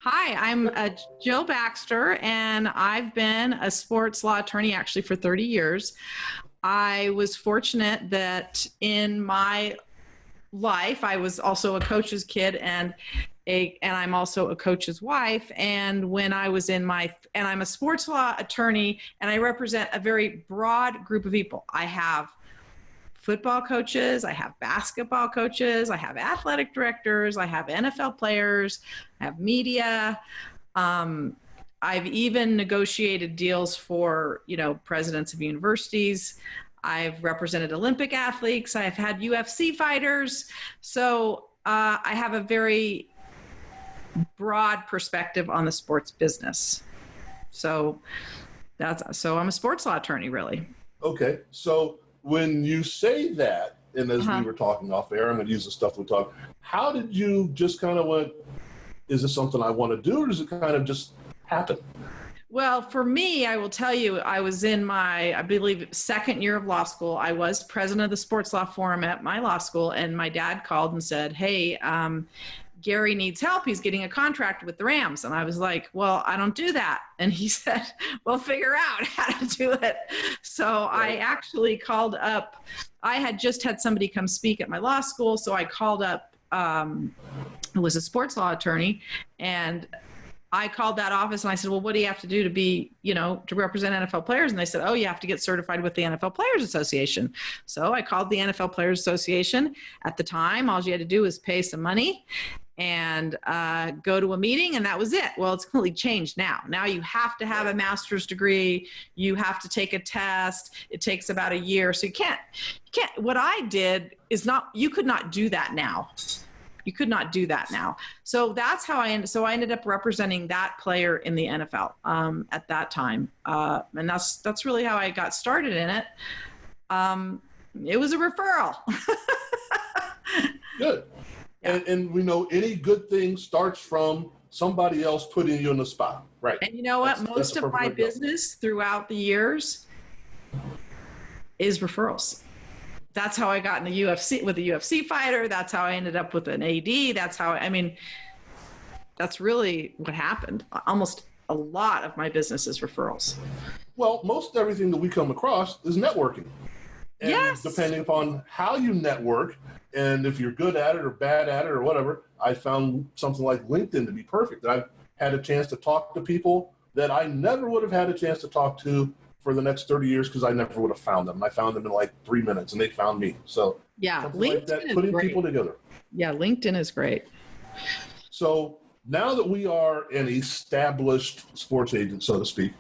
Hi, I'm Jill Baxter, and I've been a sports law attorney actually for 30 years. I was fortunate that in my life, I was also a coach's kid and I'm also a coach's wife. And when I was and I'm a sports law attorney, and I represent a very broad group of people. I have football coaches, I have basketball coaches, I have athletic directors, I have NFL players, I have media. Um, I've even negotiated deals for, presidents of universities. I've represented Olympic athletes. I've had UFC fighters. So I have a very broad perspective on the sports business. So I'm a sports law attorney, really. Okay, so when you say that, and as we were talking off air, I'm going to use the stuff we talked, how did you just kind of went, is this something I want to do, or does it kind of just happen? Well, for me, I will tell you, I was in my, I believe, second year of law school. I was president of the sports law forum at my law school, and my dad called and said, hey, Gary needs help. He's getting a contract with the Rams. And I was like, well, I don't do that. And he said, well, figure out how to do it. So I actually called up, I had just had somebody come speak at my law school. So I called up, who was a sports law attorney, and I called that office and I said, well, what do you have to do to be, to represent NFL players? And they said, oh, you have to get certified with the NFL Players Association. So I called the NFL Players Association. At the time, all you had to do was pay some money and go to a meeting, and that was it. Well, it's completely changed now. Now you have to have a master's degree. You have to take a test. It takes about a year. So you can't, what I did is you could not do that now. You could not do that now. So that's how I ended up representing that player in the NFL at that time. And that's really how I got started in it. It was a referral. Good. Yeah. And we know any good thing starts from somebody else putting you in the spot. Right. And you know what? Most of my business throughout the years is referrals. That's how I got in the UFC with a UFC fighter. That's how I ended up with an AD. That's really what happened. Almost a lot of my business is referrals. Well, most everything that we come across is networking. And yes. Depending upon how you network, and if you're good at it or bad at it or whatever, I found something like LinkedIn to be perfect. I've had a chance to talk to people that I never would have had a chance to talk to for the next 30 years because I never would have found them. I found them in like 3 minutes, and they found me. So yeah, LinkedIn like that, putting people together. Yeah, LinkedIn is great. So now that we are an established sports agent, so to speak,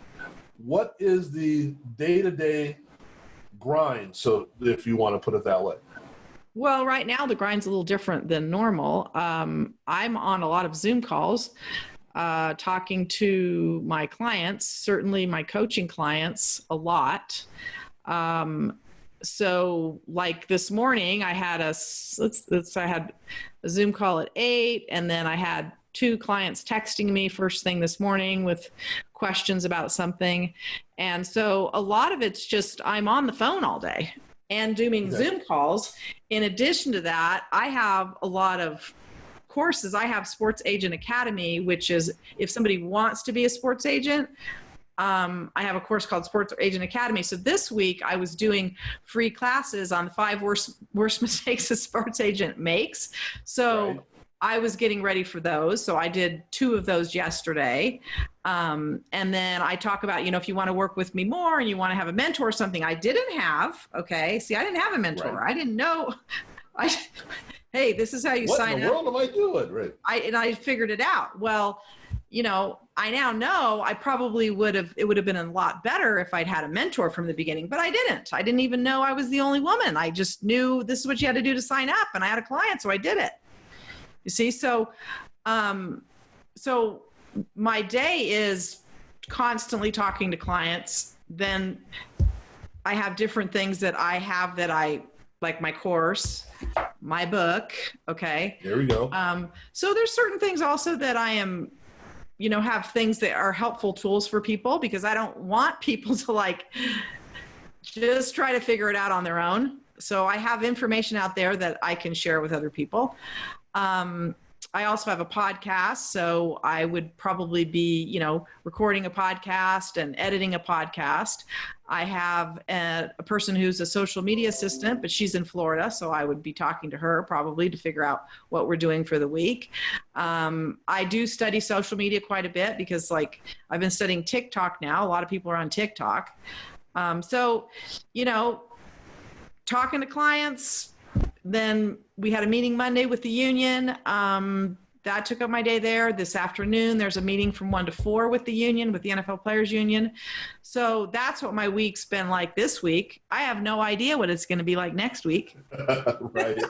what is the day-to-day grind, so if you want to put it that way? Well, right now the grind's a little different than normal. I'm on a lot of Zoom calls, talking to my clients, certainly my coaching clients, a lot. So like this morning I had I had a Zoom call at 8, and then I had 2 clients texting me first thing this morning with questions about something. And so a lot of it's just, I'm on the phone all day and doing Zoom calls. In addition to that, I have a lot of courses. I have Sports Agent Academy, which is if somebody wants to be a sports agent, I have a course called Sports Agent Academy. So this week I was doing free classes on the 5 worst mistakes a sports agent makes. So I was getting ready for those. So I did 2 of those yesterday. And then I talk about, if you want to work with me more and you want to have a mentor or something I didn't have. Okay. See, I didn't have a mentor. Right. I didn't know. Hey, this is how you sign up. What in the world am I doing? Right. I figured it out. Well, I now know it would have been a lot better if I'd had a mentor from the beginning, but I didn't. I didn't even know I was the only woman. I just knew this is what you had to do to sign up, and I had a client, so I did it. You see, so my day is constantly talking to clients. Then I have different things that I like my course, my book. Okay. There we go. So there's certain things also that I am, have things that are helpful tools for people, because I don't want people to just try to figure it out on their own. So I have information out there that I can share with other people. I also have a podcast, so I would probably be, recording a podcast and editing a podcast. I have a person who's a social media assistant, but she's in Florida, so I would be talking to her probably to figure out what we're doing for the week. I do study social media quite a bit because, like, I've been studying TikTok now. A lot of people are on TikTok. So, talking to clients. Then we had a meeting Monday with the union. That took up my day there. This afternoon, there's a meeting from 1 to 4 with the union, with the NFL Players Union. So that's what my week's been like this week. I have no idea what it's going to be like next week. Right.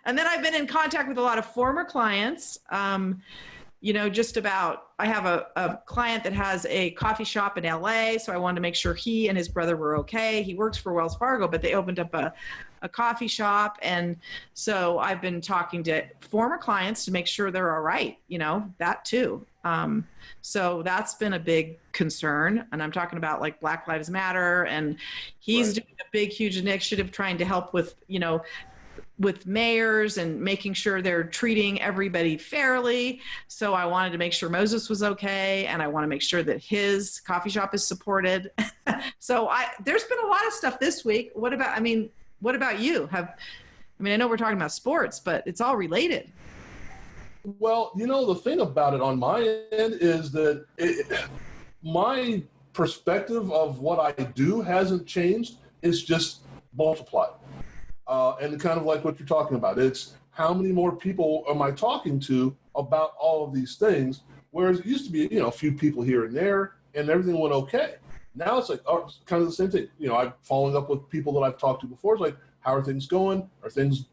And then I've been in contact with a lot of former clients. I have a client that has a coffee shop in LA. So I wanted to make sure he and his brother were okay. He works for Wells Fargo, but they opened up a coffee shop. And so I've been talking to former clients to make sure they're all right, that too. So that's been a big concern. And I'm talking about like Black Lives Matter, and he's doing a big, huge initiative trying to help with, with mayors and making sure they're treating everybody fairly. So I wanted to make sure Moses was okay, and I want to make sure that his coffee shop is supported. So there's been a lot of stuff this week. What about you? I know we're talking about sports, but it's all related. Well, the thing about it on my end is that my perspective of what I do hasn't changed. It's just multiplied. And kind of like what you're talking about, it's how many more people am I talking to about all of these things? Whereas it used to be, a few people here and there, and everything went okay. Now it's like, it's kind of the same thing. I'm following up with people that I've talked to before. It's like, how are things going? Are things,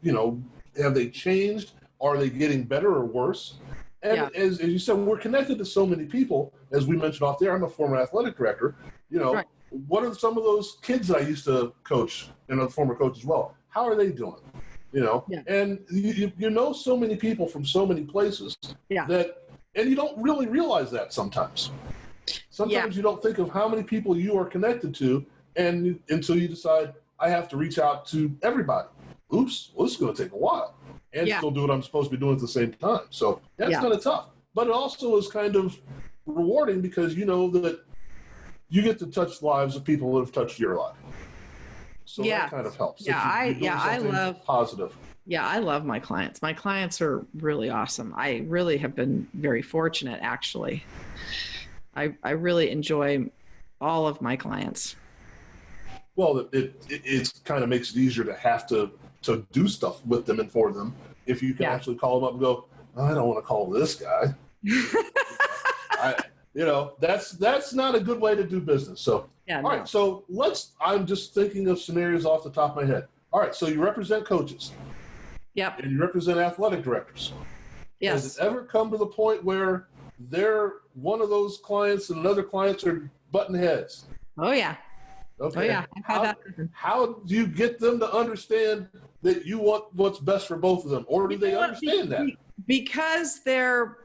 have they changed? Are they getting better or worse? And as you said, we're connected to so many people. As we mentioned off there, I'm a former athletic director. Right. What are some of those kids that I used to coach and a former coach as well? How are they doing? And you know so many people from so many places and you don't really realize that sometimes. Sometimes you don't think of how many people you are connected to until you decide, I have to reach out to everybody. Oops, well, this is going to take a while. And still do what I'm supposed to be doing at the same time. So that's kind of tough. But it also is kind of rewarding because you know that you get to touch the lives of people that have touched your life. So that kind of helps. I love positive. Yeah, I love my clients. My clients are really awesome. I really have been very fortunate, actually. I really enjoy all of my clients. Well, it kind of makes it easier to have to do stuff with them and for them. If you can actually call them up and go, I don't want to call this guy. That's not a good way to do business. So, all right. So I'm just thinking of scenarios off the top of my head. All right. So you represent coaches. Yep. And you represent athletic directors. Yes. Has it ever come to the point where they're one of those clients and another clients are butting heads? Oh, yeah. Okay. Oh, yeah. How do you get them to understand that you want what's best for both of them? Or do they understand that? Because they're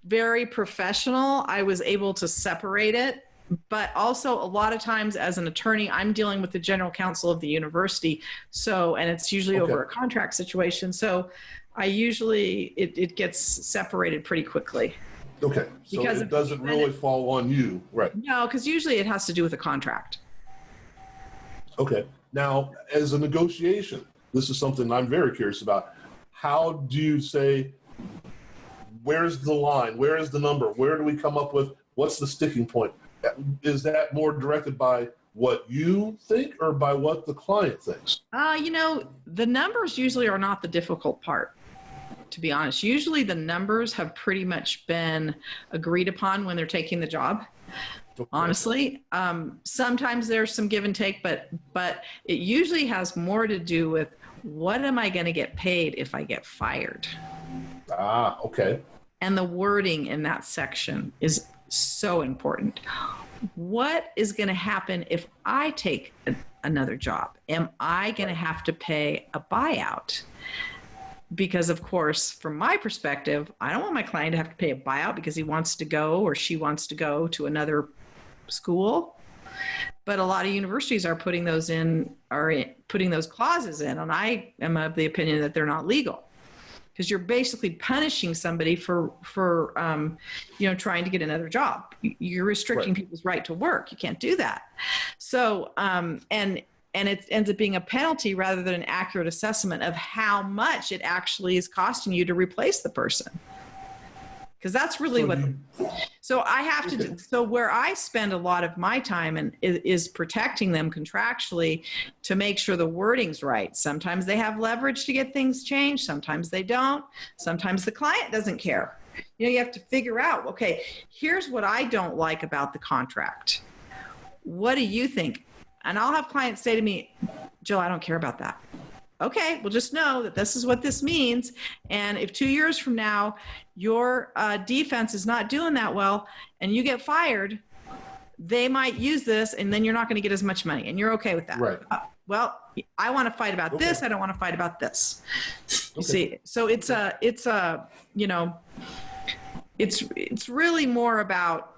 very professional, I was able to separate it. But also a lot of times as an attorney, I'm dealing with the general counsel of the university. And it's usually over a contract situation. So I usually, it gets separated pretty quickly. Okay. So because it doesn't really fall on you. Right. No, because usually it has to do with a contract. Okay. Now, as a negotiation, this is something I'm very curious about. How do you say, where's the line? Where is the number? Where do we come up with, what's the sticking point? Is that more directed by what you think or by what the client thinks? The numbers usually are not the difficult part, to be honest. Usually the numbers have pretty much been agreed upon when they're taking the job. Okay. Honestly, sometimes there's some give and take, but it usually has more to do with what am I going to get paid if I get fired? Ah, okay. And the wording in that section is so important. What is going to happen if I take another job? Am I going to have to pay a buyout? Because, of course, from my perspective, I don't want my client to have to pay a buyout because he wants to go or she wants to go to another school. But a lot of universities are putting those clauses in, and I am of the opinion that they're not legal. because you're basically punishing somebody for trying to get another job. You're restricting people's right to work. You can't do that. So and it ends up being a penalty rather than an accurate assessment of how much it actually is costing you to replace the person. Because that's really so I have to do. So where I spend a lot of my time is protecting them contractually to make sure the wording's right. Sometimes they have leverage to get things changed. Sometimes they don't. Sometimes the client doesn't care. You have to figure out, okay, here's what I don't like about the contract. What do you think? And I'll have clients say to me, Jill, I don't care about that. Okay, well, just know that this is what this means. And if 2 years from now, your defense is not doing that well and you get fired, they might use this and then you're not going to get as much money. And you're okay with that. Right. Well, I want to fight about this. I don't want to fight about this. You see, so it's really more about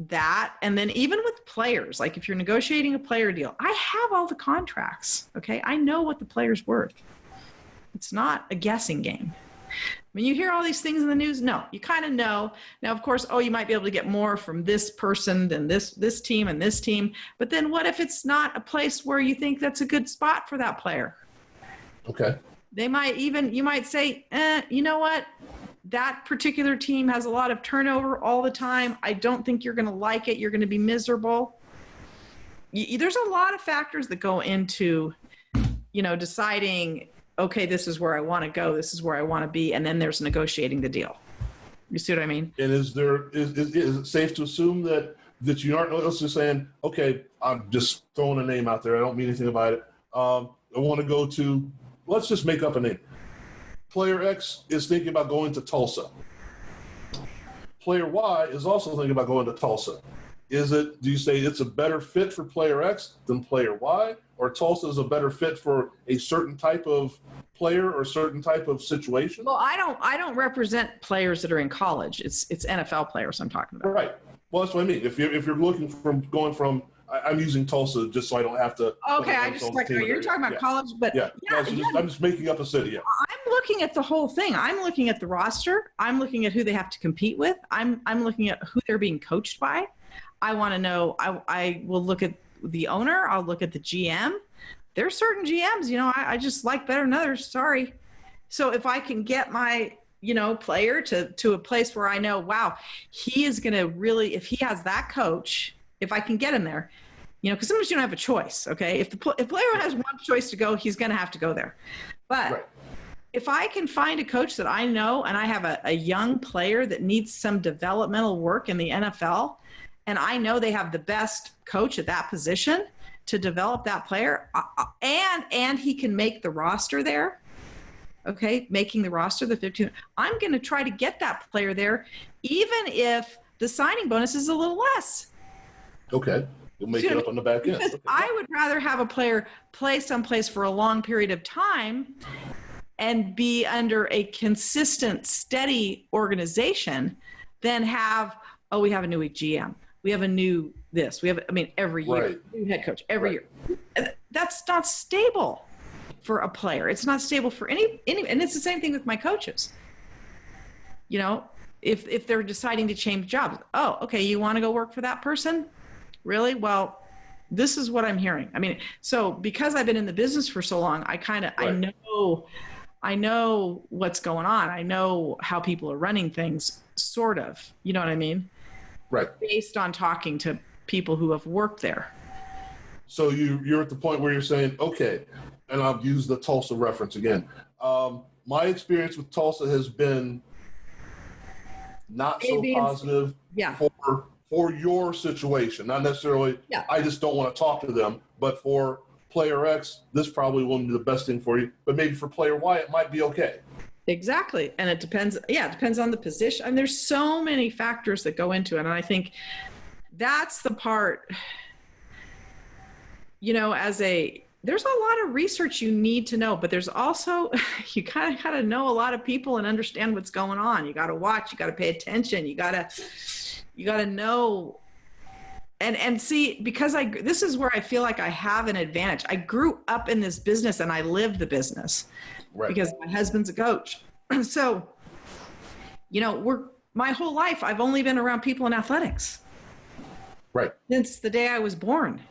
that. And then even with players, like if you're negotiating a player deal, I have all the contracts. Okay. I know what the player's worth. It's not a guessing game. When you hear all these things in the news, no, you kind of know. Now, of course, you might be able to get more from this person than this team and this team. But then what if it's not a place where you think that's a good spot for that player? Okay. You might say, you know what? That particular team has a lot of turnover all the time. I don't think you're going to like it. You're going to be miserable. There's a lot of factors that go into, deciding, okay, this is where I want to go. This is where I want to be. And then there's negotiating the deal. You see what I mean? And is it safe to assume that you aren't just saying, okay, I'm just throwing a name out there. I don't mean anything about it. I want to go to, let's just make up a name. Player X is thinking about going to Tulsa. Player Y is also thinking about going to Tulsa. Do you say it's a better fit for player X than player Y, or Tulsa is a better fit for a certain type of player or certain type of situation? Well, I don't represent players that are in college. It's NFL players I'm talking about. Right. Well, that's what I mean. If you're looking I'm using Tulsa just so I don't have to. Okay, you're talking about college, but I'm just making up a city. Yeah. I'm looking at the whole thing. I'm looking at the roster. I'm looking at who they have to compete with. I'm looking at who they're being coached by. I want to know. I will look at the owner. I'll look at the GM. There's certain GMs, I just like better than others. Sorry. So if I can get my player to a place where I know, wow, he is going to really, if he has that coach, if I can get him there, because sometimes you don't have a choice. Okay. If player has one choice to go, he's going to have to go there. But if I can find a coach that I know, and I have a young player that needs some developmental work in the NFL, and I know they have the best coach at that position to develop that player, and he can make the roster there. Okay. Making the roster, the 15, I'm going to try to get that player there, even if the signing bonus is a little less. Okay. You'll make it up on the back end. Okay. I would rather have a player play someplace for a long period of time and be under a consistent, steady organization than have, we have a new GM. We have a new this. We have, every year, new head coach every year. That's not stable for a player. It's not stable for any, and it's the same thing with my coaches. If they're deciding to change jobs, okay, you want to go work for that person? Really? Well, this is what I'm hearing. So because I've been in the business for so long, I know what's going on. I know how people are running things, sort of. You know what I mean? Right. Based on talking to people who have worked there. So you're at the point where you're saying, okay, and I'll use the Tulsa reference again. My experience with Tulsa has been not so positive for your situation. Not necessarily, I just don't want to talk to them, but for player X, this probably won't be the best thing for you, but maybe for player Y, it might be okay. Exactly. And it depends. Yeah, it depends on the position. And there's so many factors that go into it. And I think that's the part, there's a lot of research you need to know, but there's also, you kind of got to know a lot of people and understand what's going on. You got to watch, you got to pay attention. You got to know. And see, because this is where I feel like I have an advantage. I grew up in this business and I lived the business. Right. Because my husband's a coach. So, my whole life, I've only been around people in athletics. Right. Since the day I was born.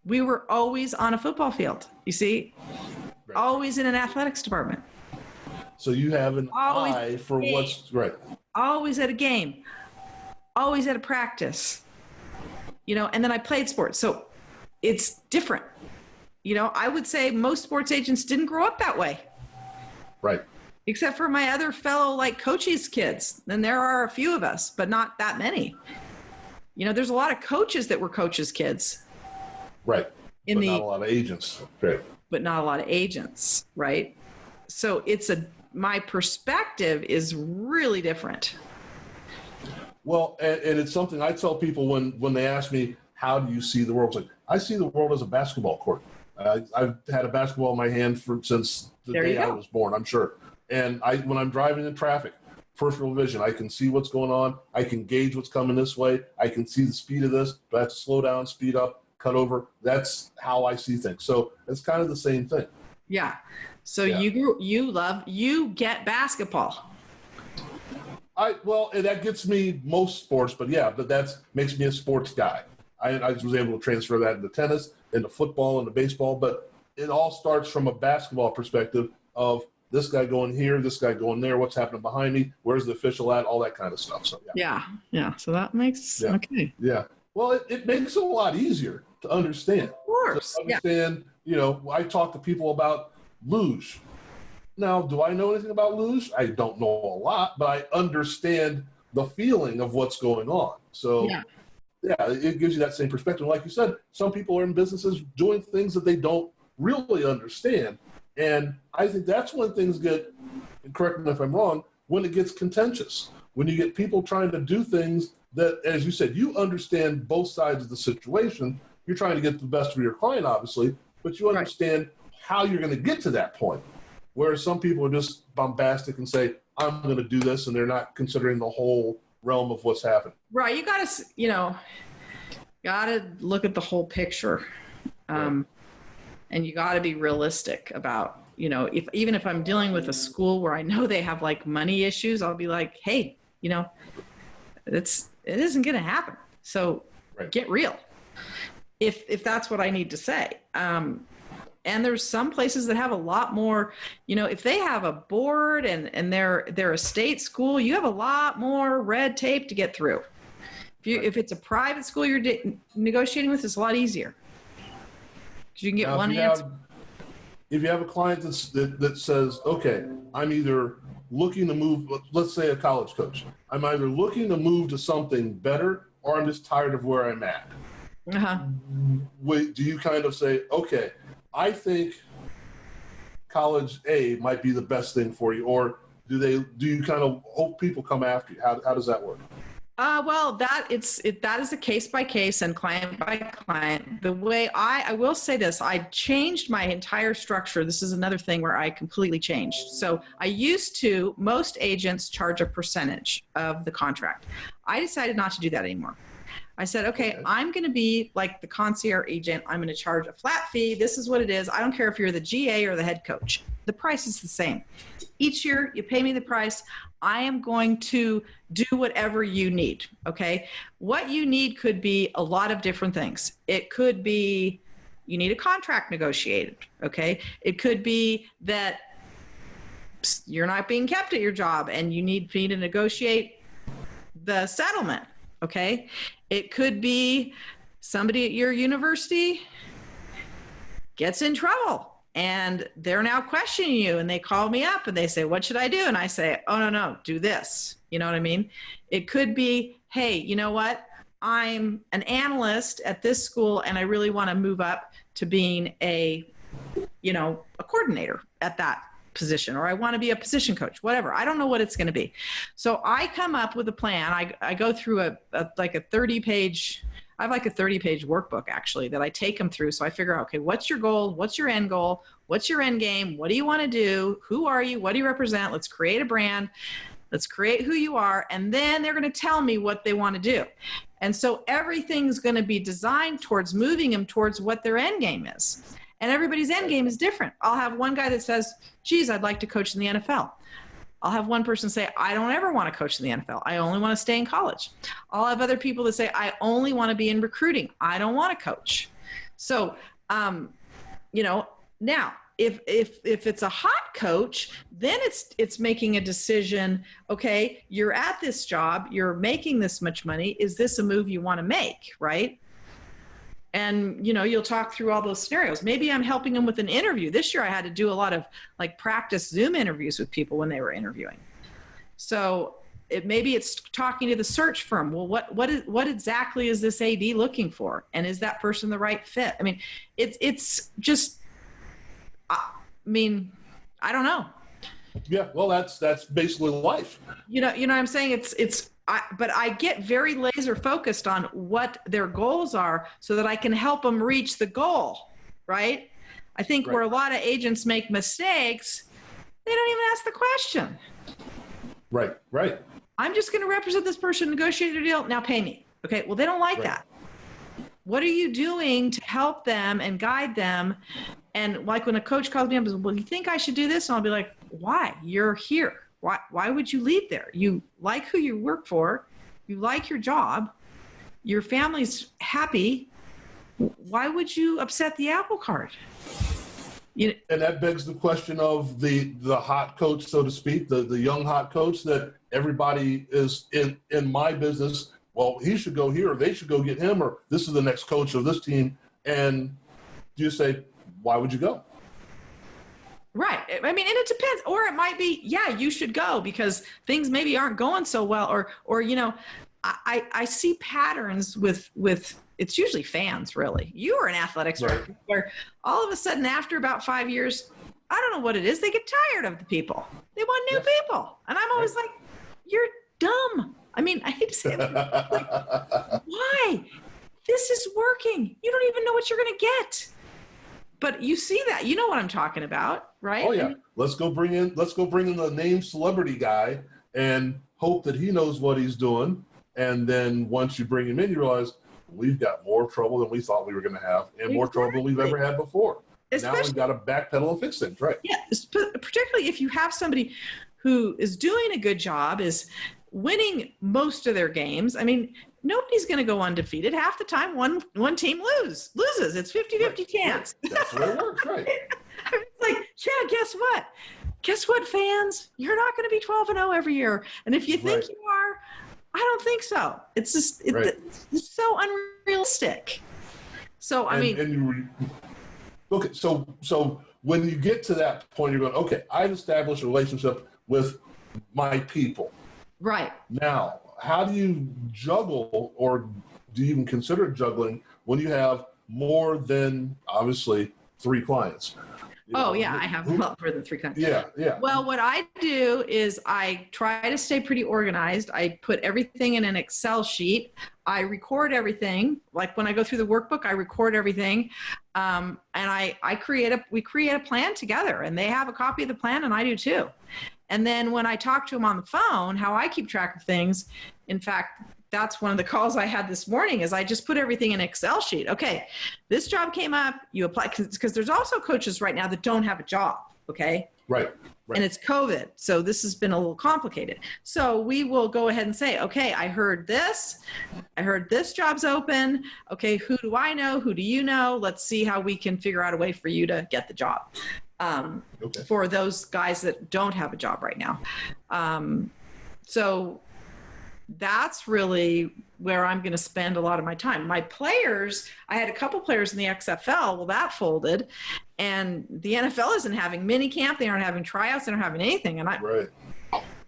We were always on a football field, you see, right. Always in an athletics department. So you have an eye for what's right. Always at a game, always at a practice, and then I played sports. So it's different. I would say most sports agents didn't grow up that way. Right. Except for my other fellow coaches' kids. And there are a few of us, but not that many. There's a lot of coaches that were coaches' kids. Right. But not a lot of agents. Right. But not a lot of agents, right? So my perspective is really different. Well, and it's something I tell people when they ask me, how do you see the world? It's like, I see the world as a basketball court. I've had a basketball in my hand since the day I was born, I'm sure. And when I'm driving in traffic, peripheral vision, I can see what's going on. I can gauge what's coming this way. I can see the speed of this. Do I have to slow down, speed up, cut over? That's how I see things. So it's kind of the same thing. Yeah. So you get basketball. That gets me most sports, but that makes me a sports guy. I was able to transfer that into tennis, into football, into baseball, but it all starts from a basketball perspective of this guy going here, this guy going there, what's happening behind me, where's the official at, all that kind of stuff. So yeah. So that makes okay. Yeah. Well, it makes it a lot easier to understand. Of course. To understand, I talk to people about luge. Now, do I know anything about luge? I don't know a lot, but I understand the feeling of what's going on. So it gives you that same perspective. Like you said, some people are in businesses doing things that they don't really understand. And I think that's when things get, and correct me if I'm wrong, when it gets contentious. When you get people trying to do things that, as you said, you understand both sides of the situation. You're trying to get the best for your client, obviously, but you understand how you're going to get to that point. Whereas some people are just bombastic and say, I'm going to do this, and they're not considering the whole realm of what's happening. Right. You got to look at the whole picture. And you got to be realistic about, even if I'm dealing with a school where I know they have money issues, I'll be like, hey, it isn't going to happen. So get real. If that's what I need to say. And there's some places that have a lot more, if they have a board and they're a state school, you have a lot more red tape to get through. If it's a private school you're negotiating with, it's a lot easier. You can get one answer. If you have a client that says, okay, I'm either looking to move, let's say a college coach, I'm either looking to move to something better or I'm just tired of where I'm at. Do you kind of say, okay, I think college A might be the best thing for you, or do you kind of hope people come after you? How does that work? That is a case by case and client by client. The way I will say this, I changed my entire structure. This is another thing where I completely changed. So most agents charge a percentage of the contract. I decided not to do that anymore. I said, okay, I'm going to be like the concierge agent. I'm going to charge a flat fee. This is what it is. I don't care if you're the GA or the head coach. The price is the same. Each year you pay me the price. I am going to do whatever you need. Okay. What you need could be a lot of different things. It could be you need a contract negotiated. Okay. It could be that you're not being kept at your job and you need me to negotiate the settlement. Okay. It could be somebody at your university gets in trouble and they're now questioning you and they call me up and they say, what should I do? And I say, oh, no, do this. You know what I mean? It could be, hey, you know what? I'm an analyst at this school and I really want to move up to being a coordinator at that position, or I want to be a position coach, whatever. I don't know what it's going to be. So I come up with a plan. I go through a 30-page, I have like a 30-page workbook actually that I take them through. So I figure out, okay, what's your goal? What's your end goal? What's your end game? What do you want to do? Who are you? What do you represent? Let's create a brand. Let's create who you are. And then they're going to tell me what they want to do. And so everything's going to be designed towards moving them towards what their end game is. And everybody's end game is different. I'll have one guy that says, geez, I'd like to coach in the NFL. I'll have one person say, I don't ever want to coach in the NFL. I only want to stay in college. I'll have other people that say, I only want to be in recruiting. I don't want to coach. So, now if it's a hot coach, then it's making a decision. Okay, you're at this job, you're making this much money. Is this a move you want to make? Right. And, you'll talk through all those scenarios. Maybe I'm helping them with an interview. This year I had to do a lot of practice Zoom interviews with people when they were interviewing. So maybe it's talking to the search firm. Well, what exactly is this AD looking for? And is that person the right fit? I mean, it's just, I don't know. Yeah. Well, that's basically life. What I'm saying? But I get very laser focused on what their goals are so that I can help them reach the goal, right? I think where a lot of agents make mistakes, they don't even ask the question. Right. I'm just going to represent this person, negotiate their deal, now pay me. Okay, well, they don't like that. What are you doing to help them and guide them? And like when a coach calls me up and says, well, you think I should do this? And I'll be like, why? You're here. Why would you leave there? You like who you work for. You like your job. Your family's happy. Why would you upset the apple cart? And that begs the question of the hot coach, so to speak, the young hot coach that everybody is in my business. Well, he should go here, or they should go get him, or this is the next coach of this team. And you say, why would you go? Right. I mean, and it depends. Or it might be, yeah, you should go because things maybe aren't going so well. Or I see patterns with it's usually fans, really. You are an athletics director where all of a sudden after about 5 years, I don't know what it is, they get tired of the people. They want new people. And I'm always like, you're dumb. I mean, I hate to say it. Why? This is working. You don't even know what you're going to get. But you see that, you know what I'm talking about, right? Oh yeah. Let's go bring in the named celebrity guy and hope that he knows what he's doing. And then once you bring him in, you realize we've got more trouble than we thought we were going to have, and more trouble than we've ever had before. Now we've got to backpedal and fix things, right? Yeah, particularly if you have somebody who is doing a good job, is winning most of their games. I mean, nobody's going to go undefeated. Half the time, one team loses. It's 50-50 chance. Right. That's the way it works, right? It's like, yeah, guess what? Guess what, fans? You're not going to be 12-0 every year. And if you think you are, I don't think so. It's just it's so unrealistic. So, okay, so when you get to that point, you're going, okay, I've established a relationship with my people. Right. Now, how do you juggle, or do you even consider juggling when you have more than, obviously, 3 clients? I have more than 3 clients. Yeah. Well, what I do is I try to stay pretty organized. I put everything in an Excel sheet. I record everything. Like when I go through the workbook, I record everything. And we create a plan together, and they have a copy of the plan and I do too. And then when I talk to them on the phone, how I keep track of things, in fact, that's one of the calls I had this morning, is I just put everything in an Excel sheet. Okay, this job came up, you apply, because there's also coaches right now that don't have a job, okay? Right. And it's COVID, so this has been a little complicated. So we will go ahead and say, okay, I heard this job's open. Okay, who do I know? Who do you know? Let's see how we can figure out a way for you to get the job. For those guys that don't have a job right now. So that's really where I'm going to spend a lot of my time. My players, I had a couple players in the XFL. Well, that folded, and the NFL isn't having mini camp. They aren't having tryouts. They aren't having anything. And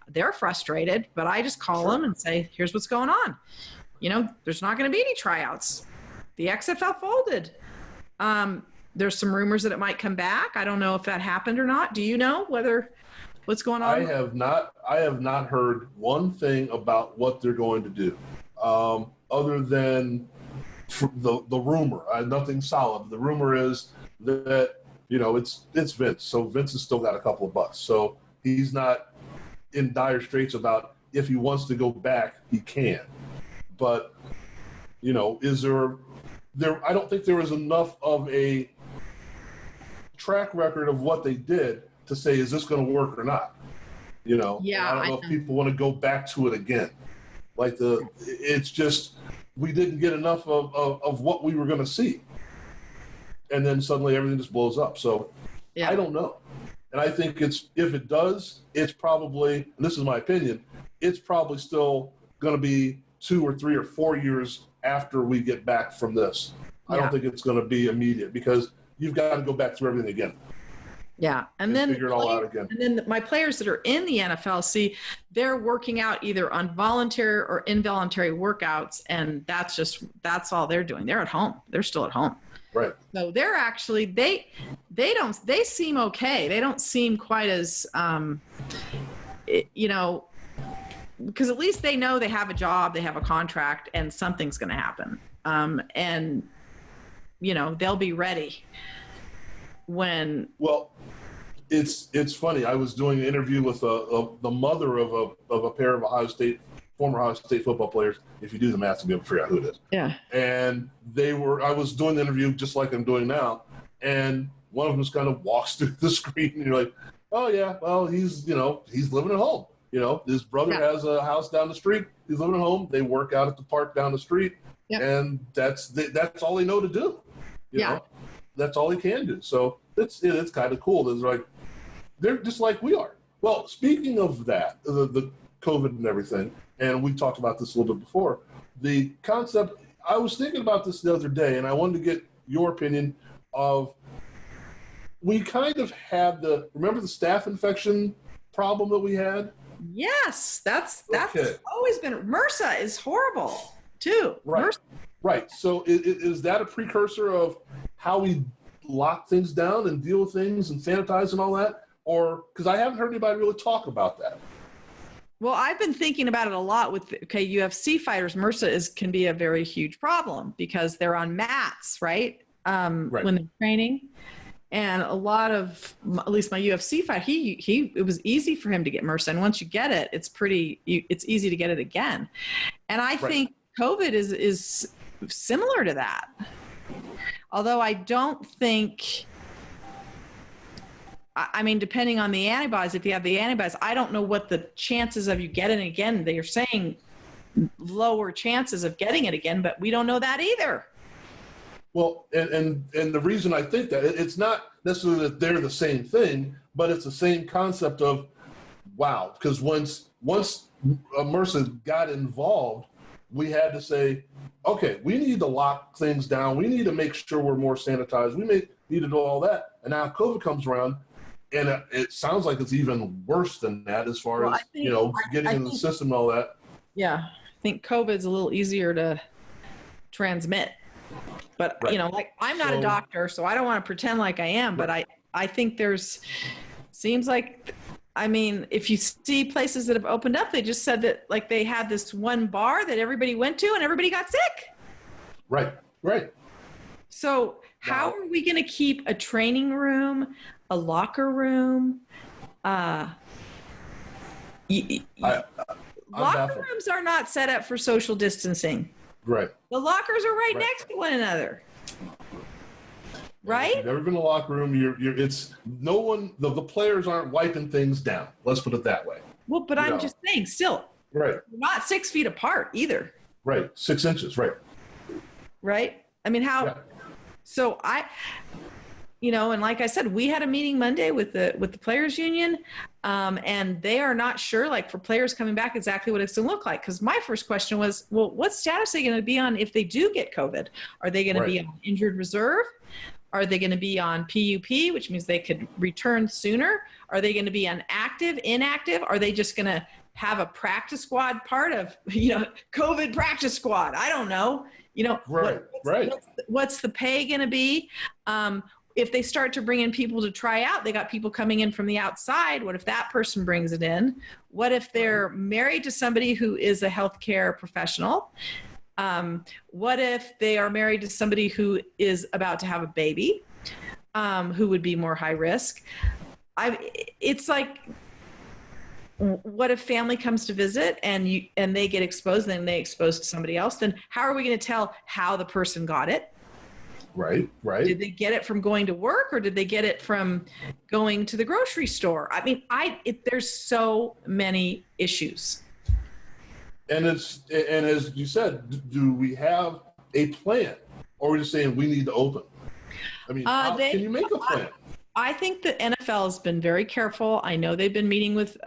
they're frustrated, but I just call them and say, here's what's going on. There's not going to be any tryouts. The XFL folded. There's some rumors that it might come back. I don't know if that happened or not. Do you know what's going on? I have not heard one thing about what they're going to do, other than the rumor. Nothing solid. The rumor is that it's Vince. So Vince has still got a couple of bucks. So he's not in dire straits about if he wants to go back, he can. But is there? I don't think there is enough of a track record of what they did to say, is this going to work or not? And I don't know if people want to go back to it again. It's just, we didn't get enough of what we were going to see. And then suddenly everything just blows up. So I don't know. And I think if it does, it's probably, and this is my opinion, it's probably still going to be 2 or 3 or 4 years after we get back from this. I don't think it's going to be immediate, because you've got to go back through everything again. Yeah. And then figure it all out again. And then my players that are in the NFL, see, they're working out either on voluntary or involuntary workouts. And that's all they're doing. They're at home. They're still at home. Right. So they're actually, they seem okay. They don't seem quite as, because at least they know they have a job, they have a contract, and something's going to happen. And they'll be ready when. Well, it's funny. I was doing an interview with the mother of a pair of former Ohio State football players. If you do the math, you'll be able to figure out who it is. Yeah. And I was doing the interview just like I'm doing now, and one of them just kind of walks through the screen, and you're like, oh yeah, well he's living at home. His brother has a house down the street. He's living at home. They work out at the park down the street, and that's all they know to do. You know, that's all he can do. So it's kind of cool. They're just like we are. Well, speaking of that, the COVID and everything, and we talked about this a little bit before, the concept, I was thinking about this the other day, and I wanted to get your opinion of, we kind of had remember the staph infection problem that we had? Yes, that's always been, MRSA is horrible too. Right. MRSA. Right. So is that a precursor of how we lock things down and deal with things and sanitize and all that? Or, because I haven't heard anybody really talk about that. Well, I've been thinking about it a lot with, UFC fighters. MRSA can be a very huge problem because they're on mats, right? When they're training. And a lot of, at least my UFC fight, it was easy for him to get MRSA. And once you get it, it's easy to get it again. And I think COVID is similar to that. Although I don't think, I mean, depending on the antibodies, if you have the antibodies, I don't know what the chances of you getting it again. They're saying lower chances of getting it again, but we don't know that either. Well, and the reason I think that, it's not necessarily that they're the same thing, but it's the same concept of, wow, because once MRSA got involved, we had to say, okay, we need to lock things down. We need to make sure we're more sanitized. We need to do all that. And now COVID comes around, and it sounds like it's even worse than that as far as, getting in the system and all that. Yeah, I think COVID's a little easier to transmit. But, I'm not a doctor, so I don't want to pretend like I am. But I think seems like, I mean, if you see places that have opened up, they just said that, like, they had this one bar that everybody went to and everybody got sick. Right. So how are we going to keep a training room, a locker room? Locker rooms are not set up for social distancing. Right. The lockers are right next to one another. Right? If you've never been in a locker room, it's no one, the players aren't wiping things down. Let's put it that way. Well, but I'm just saying, still. Right. We're not 6 feet apart either. Right. 6 inches. Right. Right. I mean, how? Yeah. So and like I said, we had a meeting Monday with the players union, and they are not sure, like, for players coming back, exactly what it's going to look like. Because my first question was, well, what status are they going to be on if they do get COVID? Are they going to be on injured reserve? Are they going to be on PUP, which means they could return sooner? Are they going to be on active, inactive? Are they just going to have a practice squad part of, COVID practice squad? I don't know. What's the pay going to be? If they start to bring in people to try out, they got people coming in from the outside. What if that person brings it in? What if they're married to somebody who is a healthcare professional? What if they are married to somebody who is about to have a baby, who would be more high risk? It's like, what if family comes to visit and they get exposed, and then they expose to somebody else? Then how are we going to tell how the person got it? Right. Did they get it from going to work, or did they get it from going to the grocery store? I mean, there's so many issues. And as you said, do we have a plan, or are we just saying we need to open? I mean, how can you make a plan? I think the NFL has been very careful. I know they've been meeting with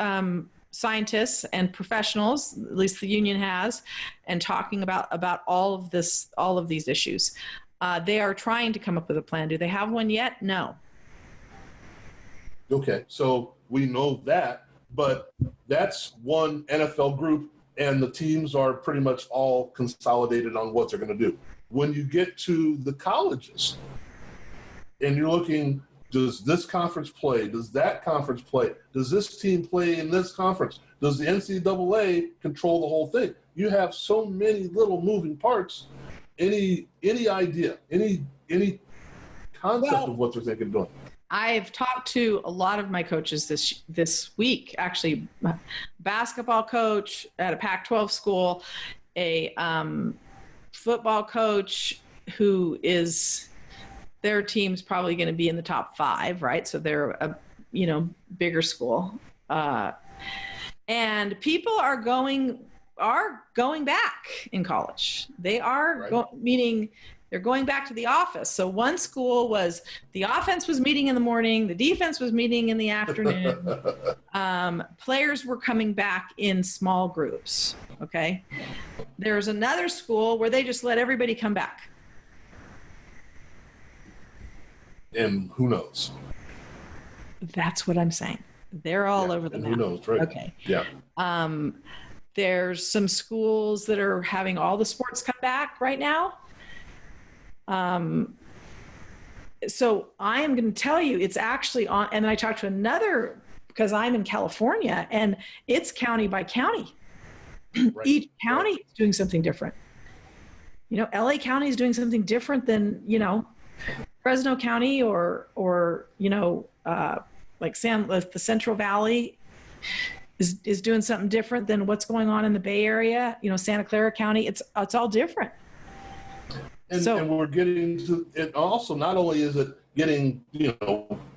scientists and professionals, at least the union has, and talking about all of these issues. They are trying to come up with a plan. Do they have one yet? No. Okay, so we know that, but that's one NFL group, and the teams are pretty much all consolidated on what they're going to do. When you get to the colleges, and you're looking, does this conference play? Does that conference play? Does this team play in this conference? Does the NCAA control the whole thing? You have so many little moving parts. Any idea, any concept of what they're thinking of doing? I've talked to a lot of my coaches this week, actually, basketball coach at a Pac-12 school, a football coach who is, their team's probably going to be in the top 5, right? So they're a bigger school, and people are going back in college. They are meaning they're going back to the office. So one school was the offense was meeting in the morning, the defense was meeting in the afternoon. Players were coming back in small groups. Okay. There's another school where they just let everybody come back. And who knows? That's what I'm saying. They're all over the map. Who knows, right? Okay. Yeah. There's some schools that are having all the sports come back right now. So I am going to tell you, it's actually on, and I talked to another, because I'm in California, and it's county by county. Right. Each county is doing something different. LA County is doing something different than, Fresno County or like the Central Valley is doing something different than what's going on in the Bay Area, Santa Clara County. It's all different. And we're getting to it also. Not only is it getting,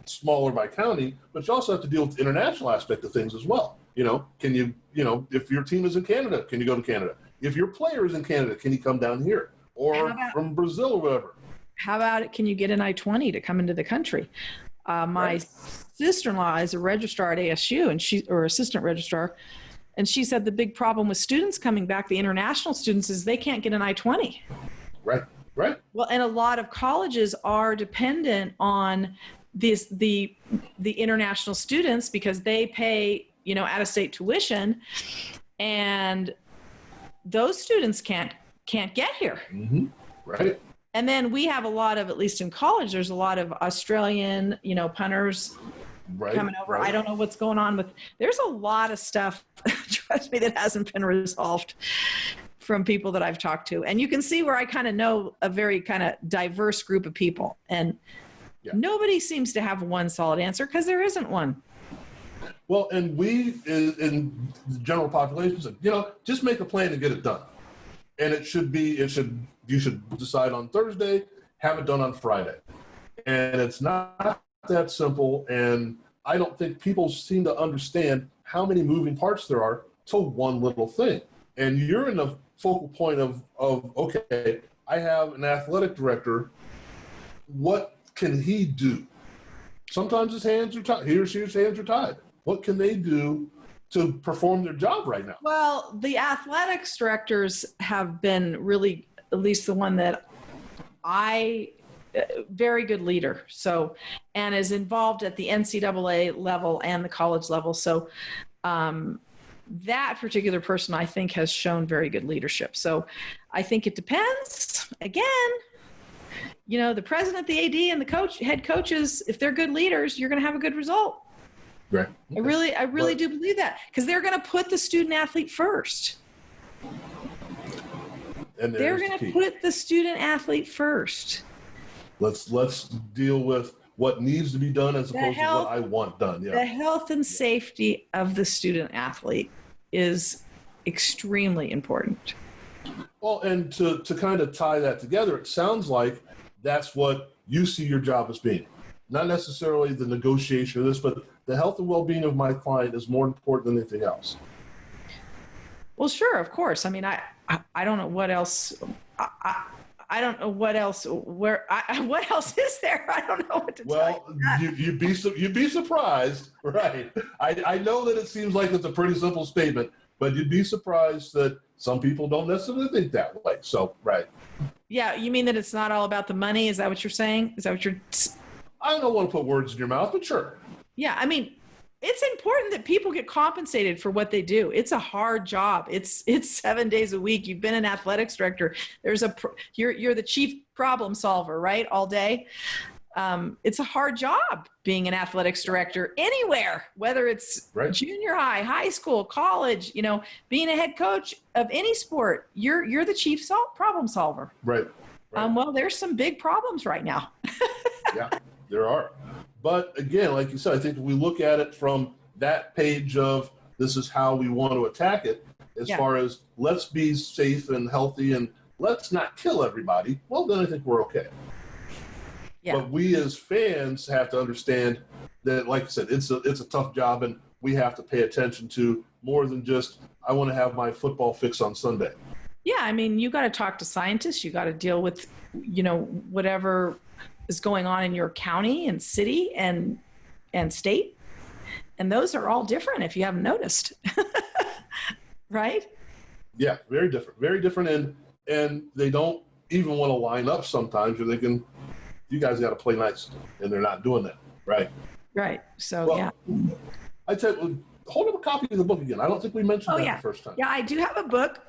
smaller by county, but you also have to deal with the international aspect of things as well. Can you, if your team is in Canada, can you go to Canada? If your player is in Canada, can he come down here? Or from Brazil or whatever? How about it? Can you get an I-20 to come into the country? My sister-in-law is a registrar at ASU, or assistant registrar, and she said the big problem with students coming back, the international students, is they can't get an I-20. Right. Well, and a lot of colleges are dependent on the international students because they pay, out-of-state tuition, and those students can't get here. Mm-hmm. Right. And then we have a lot of, at least in college, there's a lot of Australian, punters coming over. Right. I don't know what's going on there's a lot of stuff, trust me, that hasn't been resolved from people that I've talked to. And you can see where I kind of know a very kind of diverse group of people. And nobody seems to have one solid answer because there isn't one. Well, and we, in the general population, said, just make a plan and get it done. And you should decide on Thursday, have it done on Friday. And it's not that simple. And I don't think people seem to understand how many moving parts there are to one little thing. And you're in the focal point of okay, I have an athletic director. What can he do? Sometimes his hands are tied. He or she's hands are tied. What can they do to perform their job right now? Well, the athletics directors have been really, at least the one that very good leader. So, and is involved at the NCAA level and the college level. So, that particular person, I think, has shown very good leadership. So I think it depends. Again, the president, the AD, and the head coaches, if they're good leaders, you're going to have a good result. Right. Okay. I really do believe that, because they're going to put the student athlete first. And they're going to put the student athlete first. Let's deal with what needs to be done as opposed to what I want done. Yeah. The health and safety of the student athlete is extremely important. Well, and to kind of tie that together, it sounds like that's what you see your job as being. Not necessarily the negotiation of this, but the health and well-being of my client is more important than anything else. Well, sure, of course. I mean, I don't know what else. I don't know what else. What else is there? I don't know what to tell you. Well, you'd be surprised, right? I know that it seems like it's a pretty simple statement, but you'd be surprised that some people don't necessarily think that way. So, right. Yeah, you mean that it's not all about the money? Is that what you're saying? Is that what you're? I don't want to put words in your mouth, but sure. Yeah, I mean, it's important that people get compensated for what they do. It's a hard job. It's 7 days a week. You've been an athletics director. You're the chief problem solver, right? All day. It's a hard job being an athletics director anywhere, whether it's junior high, high school, college, being a head coach of any sport, you're the chief problem solver. Right. Well, there's some big problems right now. Yeah, there are. But again, like you said, I think if we look at it from that page of this is how we want to attack it, as far as let's be safe and healthy and let's not kill everybody, well, then I think we're okay. Yeah. But we as fans have to understand that, like I said, it's a tough job, and we have to pay attention to more than just, I want to have my football fix on Sunday. Yeah, I mean, you got to talk to scientists. You got to deal with, whatever is going on in your county and city and state. And those are all different if you haven't noticed. Right? Yeah, very different. Very different. And they don't even want to line up sometimes. You're thinking, you guys got to play nice. And they're not doing that. Right. Right. So, yeah. I tell you, hold up a copy of the book again. I don't think we mentioned that the first time. Yeah, I do have a book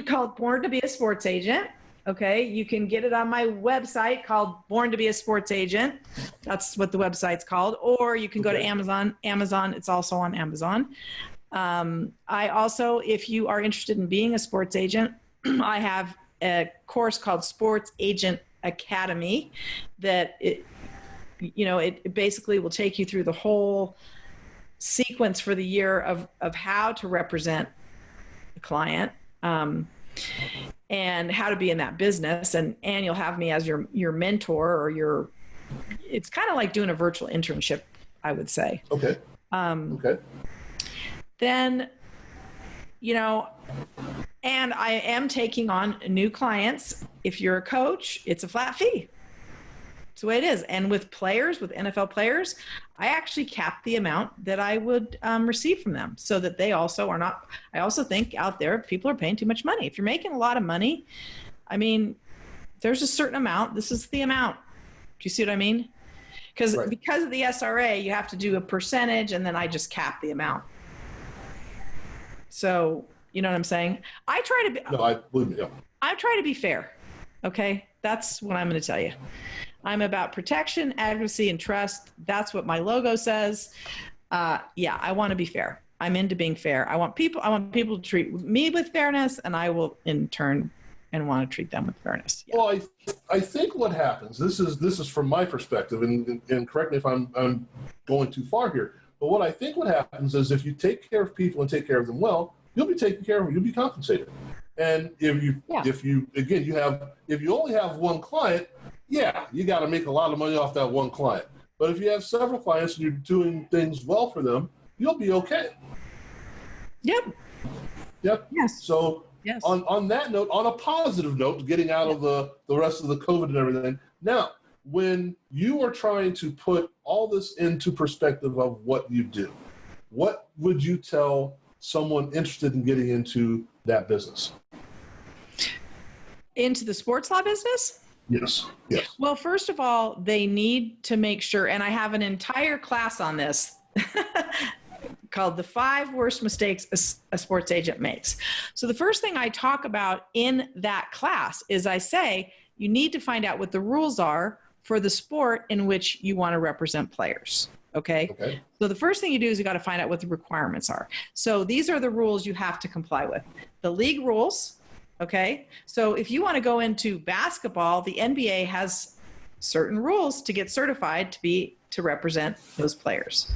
called Born to be a Sports Agent. Okay, you can get it on my website called Born to be a Sports Agent. That's what the website's called. Or you can go to Amazon. It's also on Amazon. I also, if you are interested in being a sports agent, I have a course called Sports Agent Academy that it basically will take you through the whole sequence for the year of how to represent the client. And how to be in that business, and you'll have me as your mentor or it's kind of like doing a virtual internship, I would say. Okay. Then, and I am taking on new clients. If you're a coach, it's a flat fee. It's the way it is. And with NFL players, I actually cap the amount that I would receive from them so that they also are not, I also think out there, people are paying too much money. If you're making a lot of money, I mean, there's a certain amount. This is the amount. Do you see what I mean? Because of the SRA, you have to do a percentage, and then I just cap the amount. So, you know what I'm saying? I try to be, I try to be fair. Okay. That's what I'm going to tell you. I'm about protection, advocacy, and trust. That's what my logo says. I want to be fair. I'm into being fair. I want people to treat me with fairness, and I will in turn and want to treat them with fairness. Yeah. Well, I think what happens, this is from my perspective, and correct me if I'm going too far here, but what I think what happens is if you take care of people and take care of them well, you'll be taken care of, you'll be compensated. And if you only have one client, you got to make a lot of money off that one client. But if you have several clients and you're doing things well for them, you'll be okay. Yep. Yes. So on that note, on a positive note, getting out of the rest of the COVID and everything, now, when you are trying to put all this into perspective of what you do, what would you tell someone interested in getting into that business? Into the sports law business? Yes. Well, first of all, they need to make sure, and I have an entire class on this called The 5 Worst Mistakes a Sports Agent Makes. So the first thing I talk about in that class is I say, you need to find out what the rules are for the sport in which you want to represent players. Okay. So the first thing you do is you got to find out what the requirements are. So these are the rules you have to comply with. The league rules. Okay. So if you want to go into basketball, the NBA has certain rules to get certified to represent those players.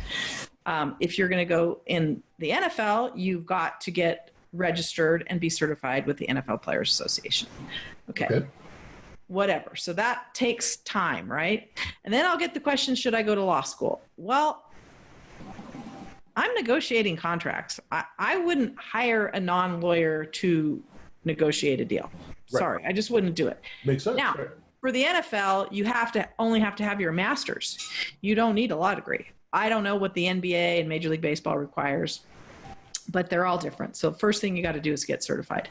If you're going to go in the NFL, you've got to get registered and be certified with the NFL Players Association. Okay. whatever. So that takes time, right? And then I'll get the question, should I go to law school? Well, I'm negotiating contracts. I wouldn't hire a non-lawyer to negotiate a deal. Right. Sorry, I just wouldn't do it. Makes sense. Now, right. For the NFL, you only have to have your master's. You don't need a law degree. I don't know what the NBA and Major League Baseball requires, but they're all different. So first thing you got to do is get certified.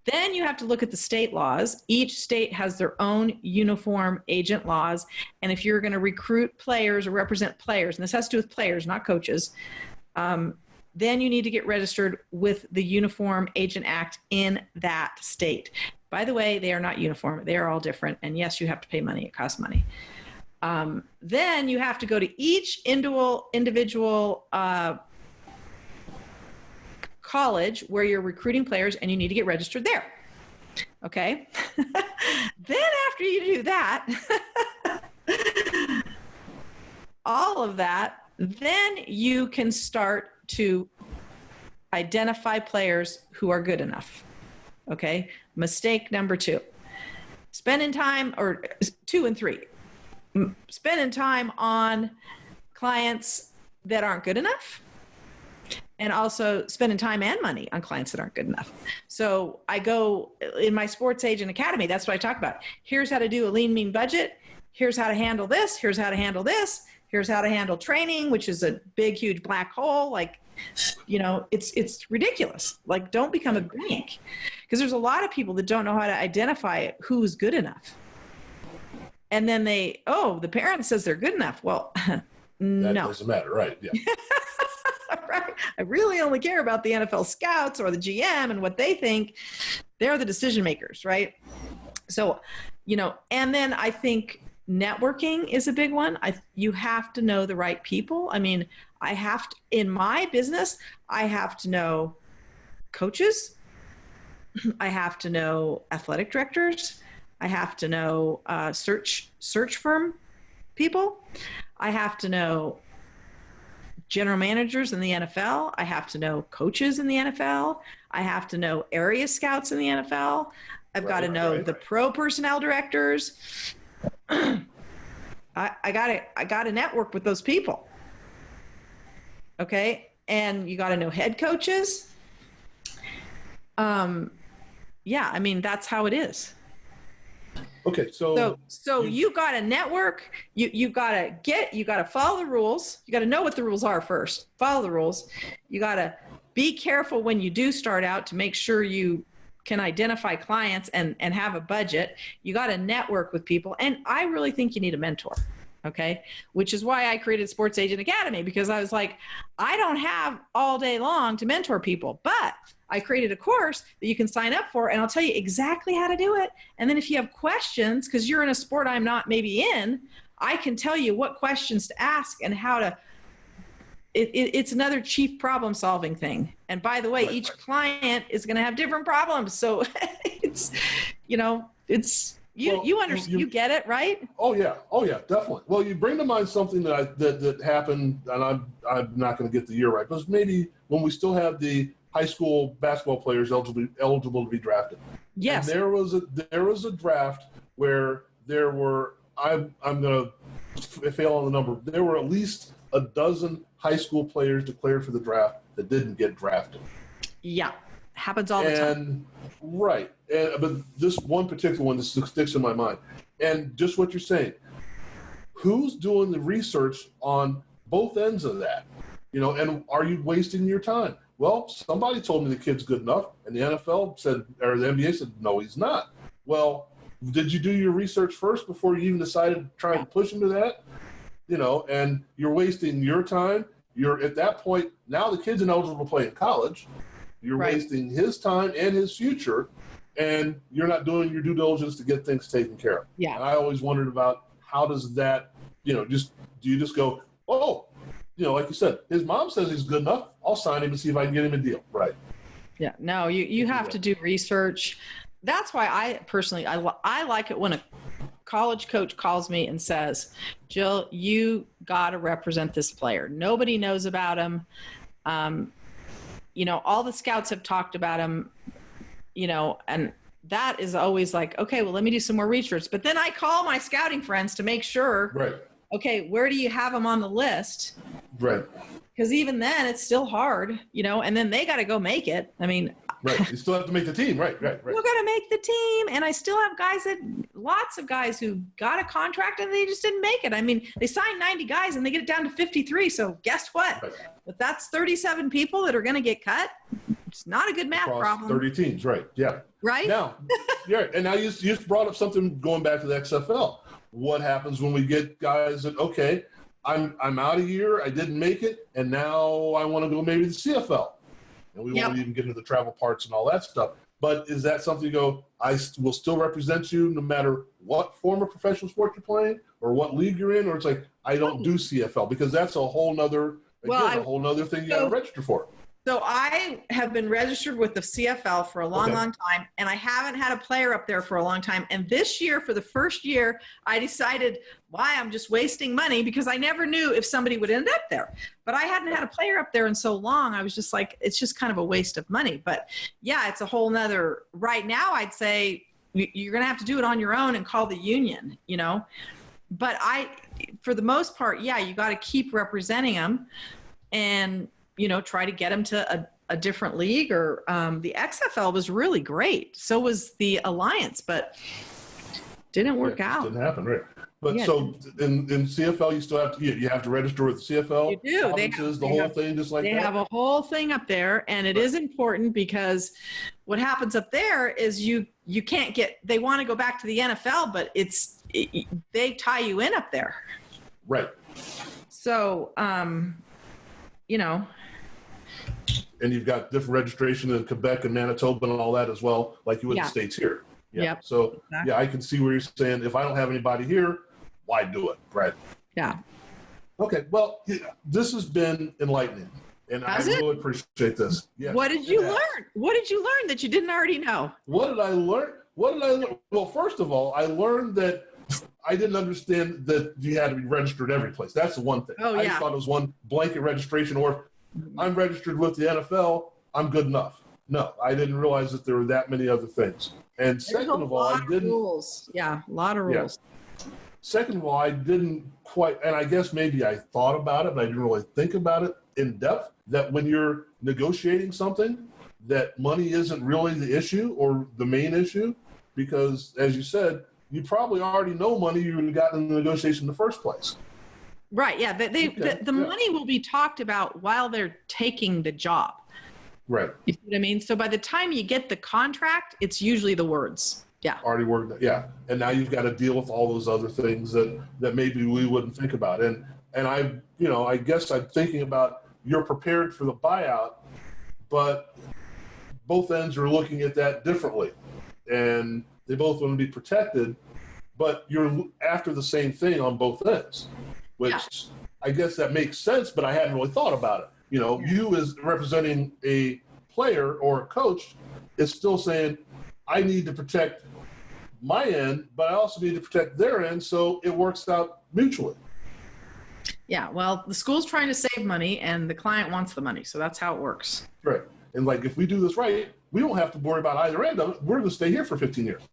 Then you have to look at the state laws. Each state has their own uniform agent laws. And if you're going to recruit players or represent players, and this has to do with players, not coaches, then you need to get registered with the Uniform Agent Act in that state. By the way, they are not uniform. They are all different. And yes, you have to pay money. It costs money. Then you have to go to each individual college where you're recruiting players, and you need to get registered there. Okay? Then after you do that, all of that, then you can start to identify players who are good enough. Okay? Mistake number 2. Spending time, or 2 and 3. Spending time on clients that aren't good enough, and also spending time and money on clients that aren't good enough. So I go in my Sports Agent Academy, that's what I talk about. Here's how to do a lean, mean budget. Here's how to handle this. Here's how to handle this. Here's how to handle training, which is a big, huge black hole. Like, you know, it's ridiculous. Like, don't become a bank, because there's a lot of people that don't know how to identify who's good enough. And then the parent says they're good enough. Well, no. That doesn't matter, right? Yeah. Right. I really only care about the NFL scouts or the GM and what they think. They're the decision makers, right? So, you know, and then I think networking is a big one. You have to know the right people. I mean, in my business, I have to know coaches. I have to know athletic directors. I have to know search firm people. I have to know general managers in the NFL. I have to know coaches in the NFL. I have to know area scouts in the NFL. I've got to know the pro personnel directors. I got to network with those people. Okay. And you got to know head coaches. Yeah, I mean, that's how it is. Okay, so you got to network. You got to follow the rules. You got to know what the rules are first. Follow the rules. You got to be careful when you do start out to make sure you can identify clients and have a budget. You got to network with people. And I really think you need a mentor. Okay. Which is why I created Sports Agent Academy, because I was like, I don't have all day long to mentor people, but I created a course that you can sign up for, and I'll tell you exactly how to do it. And then if you have questions, because you're in a sport I'm not maybe in, I can tell you what questions to ask and how to, it's another chief problem solving thing. And by the way, each client is going to have different problems. So it's, you know, it's, you understand, you get it, right? Oh yeah, definitely. Well, you bring to mind something that happened, and I'm not going to get the year right, but it's maybe when we still have the high school basketball players eligible to be drafted. Yes. And there was a draft where there were, I'm going to fail on the number, there were at least a dozen high school players declared for the draft that didn't get drafted. Yeah, happens all the time. Right. But this one particular one, this sticks in my mind. And just what you're saying, who's doing the research on both ends of that? You know, and are you wasting your time? Well, somebody told me the kid's good enough, and the NFL said, or the NBA said, no, he's not. Well, did you do your research first before you even decided to try and push him to that? You know, and you're wasting your time. You're at that point, now the kid's ineligible to play in college. You're wasting his time and his future, and you're not doing your due diligence to get things taken care of. Yeah. And I always wondered about, how does that, you know, do you just go, oh, you know, like you said, his mom says he's good enough, I'll sign him and see if I can get him a deal. Right. Yeah. No, you have to do research. That's why I personally, I like it when a college coach calls me and says, Jill, you got to represent this player. Nobody knows about him. You know, all the scouts have talked about him, you know, and that is always like, okay, well, let me do some more research. But then I call my scouting friends to make sure, Right. Okay, where do you have them on the list? Right. Because even then it's still hard, and then they got to go make it. I mean, right. You still have to make the team. Right. You got to make the team. And I still have lots of guys who got a contract and they just didn't make it. I mean, they signed 90 guys and they get it down to 53. So guess what? Right. If that's 37 people that are going to get cut, it's not a good math Across problem. 30 teams. Right. Yeah. Right. Now, and now you just brought up something going back to the XFL. What happens when we get guys that, okay, I'm out a year, I didn't make it, and now I want to go maybe to the CFL. And we won't even get into the travel parts and all that stuff. But is that something you go, I will still represent you no matter what form of professional sport you're playing or what league you're in? Or it's like, I don't do CFL, because that's a whole nother, a whole nother thing you got to register for. So I have been registered with the CFL for a long time, and I haven't had a player up there for a long time. And this year, for the first year, I decided why I'm just wasting money, because I never knew if somebody would end up there. But I hadn't had a player up there in so long. I was just like, it's just kind of a waste of money. But yeah, it's a whole nother, right now I'd say you're going to have to do it on your own and call the union, But for the most part, yeah, you got to keep representing them and, try to get them to a different league. Or the XFL was really great. So was the Alliance, but didn't work out. Didn't happen, right? But so in CFL, you still have to register with the CFL. You do. They have a whole thing up there, and it is important, because what happens up there is you can't they want to go back to the NFL, but they tie you in up there. Right. So, And you've got different registration in Quebec and Manitoba and all that as well, like you would in the States here. Yeah. Yep. So, I can see where you're saying, if I don't have anybody here, why do it? Right. Yeah. Okay. Well, this has been enlightening, and I really appreciate this. Yeah. What did you learn? What did you learn that you didn't already know? What did I learn? Well, first of all, I learned that I didn't understand that you had to be registered every place. That's the one thing. Oh, I just thought it was one blanket registration, or I'm registered with the NFL, I'm good enough. No, I didn't realize that there were that many other things. And second of all, I didn't. Rules. Yeah, a lot of rules. Yeah. Second of all, I didn't quite, and I guess maybe I thought about it, but I didn't really think about it in depth, that when you're negotiating something, that money isn't really the issue or the main issue, because as you said, you probably already know money you would have gotten in the negotiation in the first place. Right. Yeah. The money will be talked about while they're taking the job. Right. You see what I mean? So by the time you get the contract, it's usually the words. Yeah. Already worked. Yeah. And now you've got to deal with all those other things that maybe we wouldn't think about. And I guess I'm thinking about, you're prepared for the buyout, but both ends are looking at that differently, and they both want to be protected, but you're after the same thing on both ends. Which I guess that makes sense, but I hadn't really thought about it. You as representing a player or a coach is still saying, I need to protect my end, but I also need to protect their end, so it works out mutually. Yeah, well, the school's trying to save money, and the client wants the money, so that's how it works. Right. And if we do this right, we don't have to worry about either end of it. We're going to stay here for 15 years.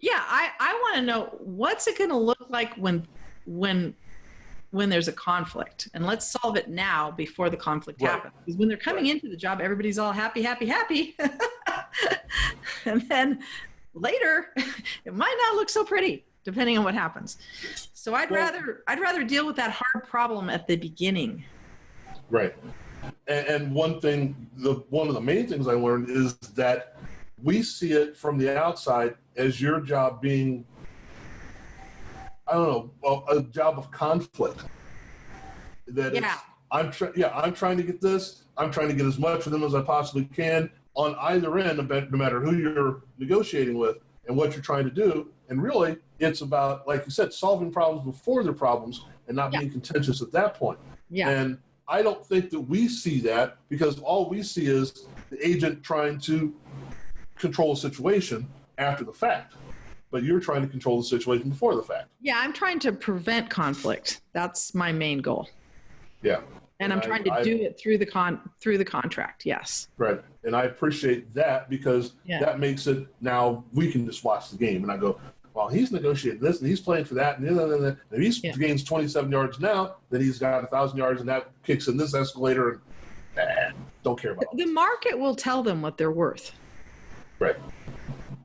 Yeah, I want to know, what's it going to look like when there's a conflict, and let's solve it now before the conflict happens. Because when they're coming into the job, everybody's all happy. And then later, it might not look so pretty, depending on what happens. So I'd rather deal with that hard problem at the beginning. Right. And one of the main things I learned is that we see it from the outside as your job being, a job of conflict. I'm trying to get this. I'm trying to get as much for them as I possibly can on either end, no matter who you're negotiating with and what you're trying to do. And really, it's about, like you said, solving problems before they're problems and not being contentious at that point. Yeah. And I don't think that we see that, because all we see is the agent trying to control a situation after the fact. But you're trying to control the situation before the fact. Yeah, I'm trying to prevent conflict. That's my main goal. Yeah. And I'm trying to do it through the contract. Yes. Right. And I appreciate that because that makes it now we can just watch the game and I go, well, he's negotiating this and he's playing for that. And if he gains 27 yards now, then he's got 1,000 yards and that kicks in this escalator. And don't care about the market will tell them what they're worth. Right.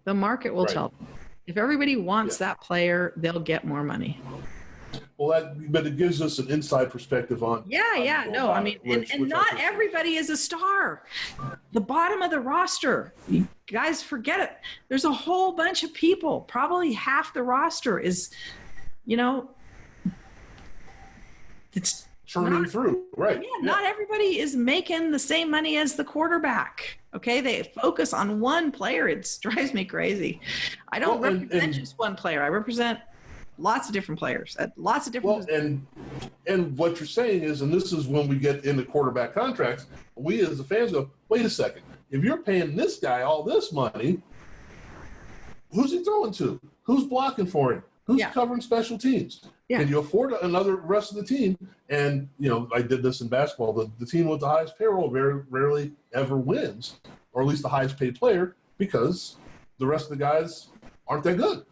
The market will tell them. If everybody wants that player, they'll get more money. Well, but it gives us an inside perspective on. No, I mean, and not everybody is a star. The bottom of the roster, you guys forget it. There's a whole bunch of people. Probably half the roster is, it's churning through, right? Yeah, not everybody is making the same money as the quarterback. Okay, they focus on one player. It drives me crazy. I don't represent just one player. I represent lots of different players at lots of different and what you're saying is, and this is when we get into quarterback contracts, we as the fans go, wait a second, if you're paying this guy all this money, who's he throwing to? Who's blocking for him? Who's covering special teams? Can you afford another rest of the team? And I did this in basketball. The team with the highest payroll very rarely ever wins, or at least the highest paid player, because the rest of the guys aren't that good.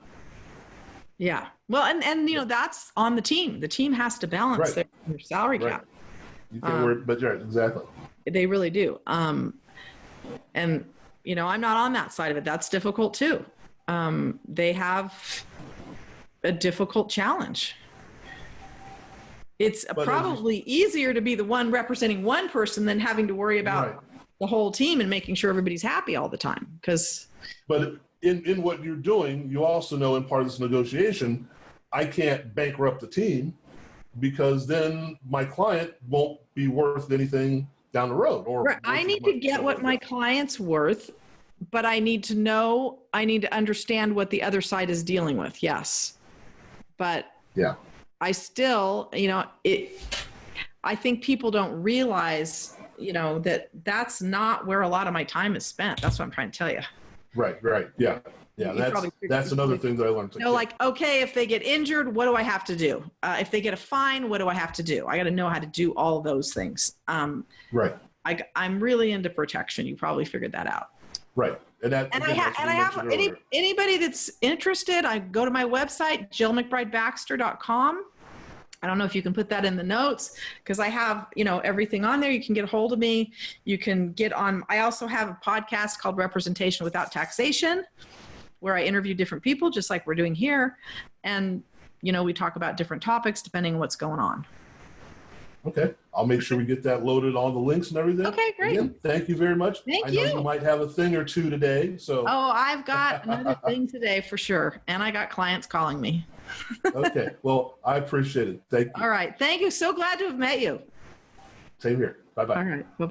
Yeah. Well, and that's on the team. The team has to balance their salary cap. You can't worry, but exactly. They really do. And I'm not on that side of it. That's difficult too. They have a difficult challenge. It's probably easier to be the one representing one person than having to worry about the whole team and making sure everybody's happy all the time. But in what you're doing, you also know in part of this negotiation, I can't bankrupt the team because then my client won't be worth anything down the road. I need to get what my client's worth, but I need to understand what the other side is dealing with. Yes. But I still, I think people don't realize, that's not where a lot of my time is spent. That's what I'm trying to tell you. Right. Yeah. That's another thing that I learned. Okay, if they get injured, what do I have to do? If they get a fine, what do I have to do? I got to know how to do all of those things. Right. I'm really into protection. You probably figured that out. Right. And I have anybody that's interested, I go to my website, jillmcbridebaxter.com. I don't know if you can put that in the notes because I have, everything on there. You can get a hold of me. You can get on. I also have a podcast called Representation Without Taxation where I interview different people just like we're doing here. And, we talk about different topics depending on what's going on. Okay. I'll make sure we get that loaded on the links and everything. Okay, great. Again, thank you very much. I know you might have a thing or two today. So. Oh, I've got another thing today for sure. And I got clients calling me. Okay. Well, I appreciate it. Thank you. All right. Thank you. So glad to have met you. Same here. Bye-bye. All right. Bye-bye.